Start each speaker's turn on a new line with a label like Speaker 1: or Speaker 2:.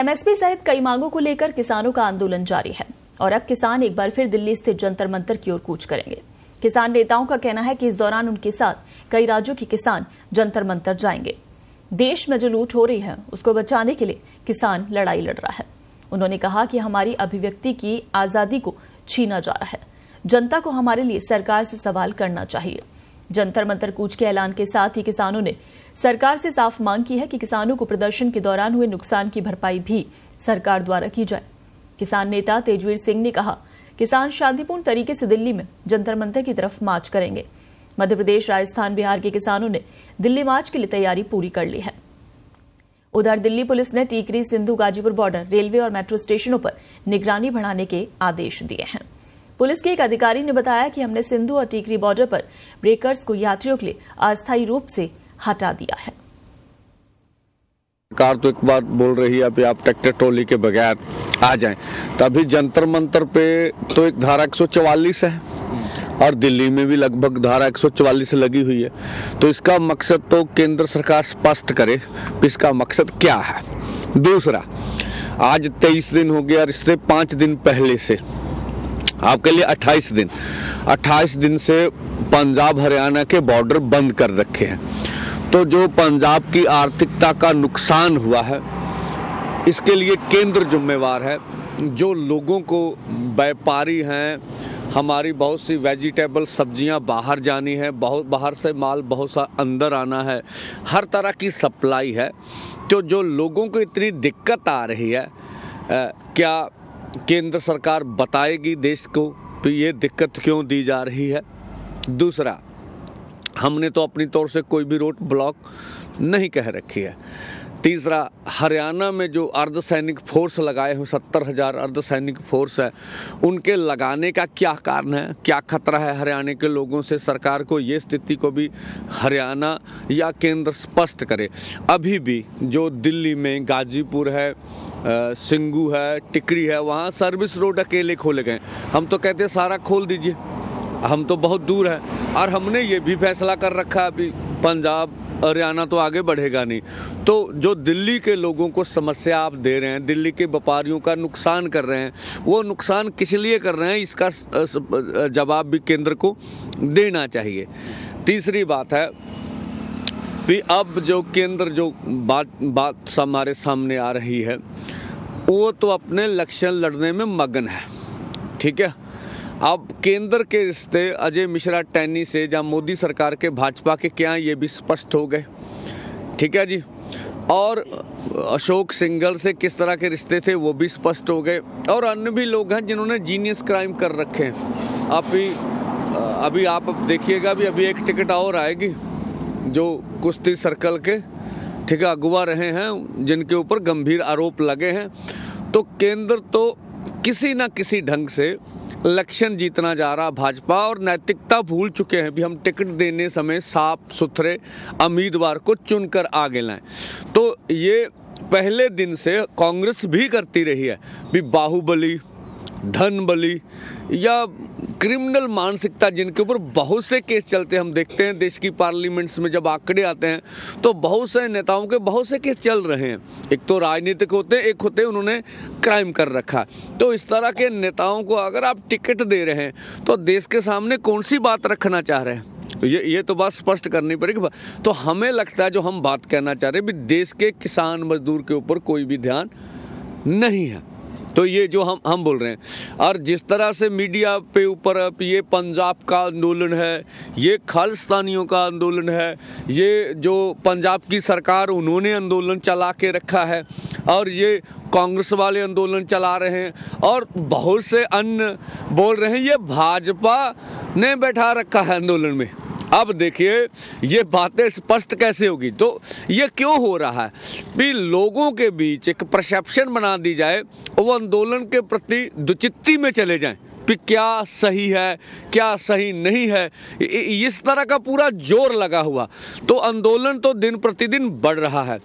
Speaker 1: MSP सहित कई मांगों को लेकर किसानों का आंदोलन जारी है और अब किसान एक बार फिर दिल्ली स्थित जंतर मंतर की ओर कूच करेंगे। किसान नेताओं का कहना है कि इस दौरान उनके साथ कई राज्यों के किसान जंतर मंतर जाएंगे। देश में जो लूट हो रही है उसको बचाने के लिए किसान लड़ाई लड़ रहा है। उन्होंने कहा कि हमारी अभिव्यक्ति की आजादी को छीना जा रहा है। जनता को हमारे लिए सरकार से सवाल करना चाहिए। जंतर मंतर कूच के ऐलान के साथ ही किसानों ने सरकार से साफ मांग की है कि किसानों को प्रदर्शन के दौरान हुए नुकसान की भरपाई भी सरकार द्वारा की जाए। किसान नेता तेजवीर सिंह ने कहा, किसान शांतिपूर्ण तरीके से दिल्ली में जंतर मंतर की तरफ मार्च करेंगे। मध्य प्रदेश, राजस्थान, बिहार के किसानों ने दिल्ली मार्च के लिए तैयारी पूरी कर ली है। उधर दिल्ली पुलिस ने टीकरी, सिंधु, गाजीपुर बॉर्डर, रेलवे और मेट्रो स्टेशनों पर निगरानी बढ़ाने के आदेश दिए हैं। पुलिस के एक अधिकारी ने बताया कि हमने सिंधु और टीकरी बॉर्डर पर ब्रेकर्स को यात्रियों के लिए अस्थायी रूप से हटा दिया है।
Speaker 2: सरकार तो एक बार बोल रही है अभी आप ट्रैक्टर ट्रॉली के बगैर आ जाएं, तभी जंतर मंतर पे तो एक धारा 144 है और दिल्ली में भी लगभग धारा 144 लगी हुई है। तो इसका मकसद तो केंद्र सरकार स्पष्ट करे इसका मकसद क्या है। दूसरा, आज 23 दिन हो गया और इससे 5 दिन पहले से आपके लिए 28 दिन से पंजाब हरियाणा के बॉर्डर बंद कर रखे हैं। तो जो पंजाब की आर्थिकता का नुकसान हुआ है इसके लिए केंद्र जिम्मेवार है। जो लोगों को व्यापारी हैं, हमारी बहुत सी वेजिटेबल सब्जियां बाहर जानी है, बहुत बाहर से माल बहुत सा अंदर आना है, हर तरह की सप्लाई है। तो जो लोगों को इतनी दिक्कत आ रही है, क्या केंद्र सरकार बताएगी देश को कि ये दिक्कत क्यों दी जा रही है। दूसरा, हमने तो अपनी तौर से कोई भी रोड ब्लॉक नहीं कह रखी है। तीसरा, हरियाणा में जो अर्धसैनिक फोर्स लगाए हैं, 70,000 अर्धसैनिक फोर्स है, उनके लगाने का क्या कारण है, क्या खतरा है हरियाणा के लोगों से। सरकार को ये स्थिति को भी हरियाणा या केंद्र स्पष्ट करे। अभी भी जो दिल्ली में गाजीपुर है, सिंगू है, टिकरी है, वहाँ सर्विस रोड अकेले खोले गए। हम तो कहते हैं सारा खोल दीजिए, हम तो बहुत दूर है। और हमने ये भी फैसला कर रखा है अभी पंजाब हरियाणा तो आगे बढ़ेगा नहीं। तो जो दिल्ली के लोगों को समस्या आप दे रहे हैं, दिल्ली के व्यापारियों का नुकसान कर रहे हैं, वो नुकसान किस लिए कर रहे हैं इसका जवाब भी केंद्र को देना चाहिए। तीसरी बात है कि अब जो केंद्र जो बात हमारे सामने आ रही है वो तो अपने इलेक्शन लड़ने में मगन है, ठीक है। अब केंद्र के रिश्ते अजय मिश्रा टैनी से या मोदी सरकार के भाजपा के क्या ये भी स्पष्ट हो गए, ठीक है जी। और अशोक सिंघल से किस तरह के रिश्ते थे वो भी स्पष्ट हो गए। और अन्य भी लोग हैं जिन्होंने जीनियस क्राइम कर रखे हैं। अभी आप देखिएगा भी अभी एक टिकट और आएगी जो कुश्ती सर्कल के, ठीक है, अगुवा रहे हैं जिनके ऊपर गंभीर आरोप लगे हैं। तो केंद्र तो किसी ना किसी ढंग से इलेक्शन जीतना जा रहा भाजपा और नैतिकता भूल चुके हैं। भी हम टिकट देने समय साफ सुथरे उम्मीदवार को चुनकर आगे लाएं। तो ये पहले दिन से कांग्रेस भी करती रही है भी बाहुबली, धन बली या क्रिमिनल मानसिकता जिनके ऊपर बहुत से केस चलते हैं। हम देखते हैं देश की पार्लियामेंट्स में जब आंकड़े आते हैं तो बहुत से नेताओं के बहुत से केस चल रहे हैं। एक तो राजनीतिक होते हैं, एक होते हैं उन्होंने क्राइम कर रखा। तो इस तरह के नेताओं को अगर आप टिकट दे रहे हैं तो देश के सामने कौन सी बात रखना चाह रहे हैं, ये तो बात स्पष्ट करनी पड़ेगी। तो हमें लगता है जो हम बात कहना चाह रहे हैं भी देश के किसान मजदूर के ऊपर कोई भी ध्यान नहीं है। तो ये जो हम बोल रहे हैं, और जिस तरह से मीडिया पे ऊपर ये पंजाब का आंदोलन है, ये खालिस्तानियों का आंदोलन है, ये जो पंजाब की सरकार उन्होंने आंदोलन चला के रखा है और ये कांग्रेस वाले आंदोलन चला रहे हैं और बहुत से अन्य बोल रहे हैं ये भाजपा ने बैठा रखा है आंदोलन में। अब देखिए ये बातें स्पष्ट कैसे होगी। तो ये क्यों हो रहा है भी लोगों के बीच एक परसेप्शन बना दी जाए, वो आंदोलन के प्रति दुचित्ती में चले जाएं कि क्या सही है क्या सही नहीं है। इस तरह का पूरा जोर लगा हुआ, तो आंदोलन तो दिन प्रतिदिन बढ़ रहा है।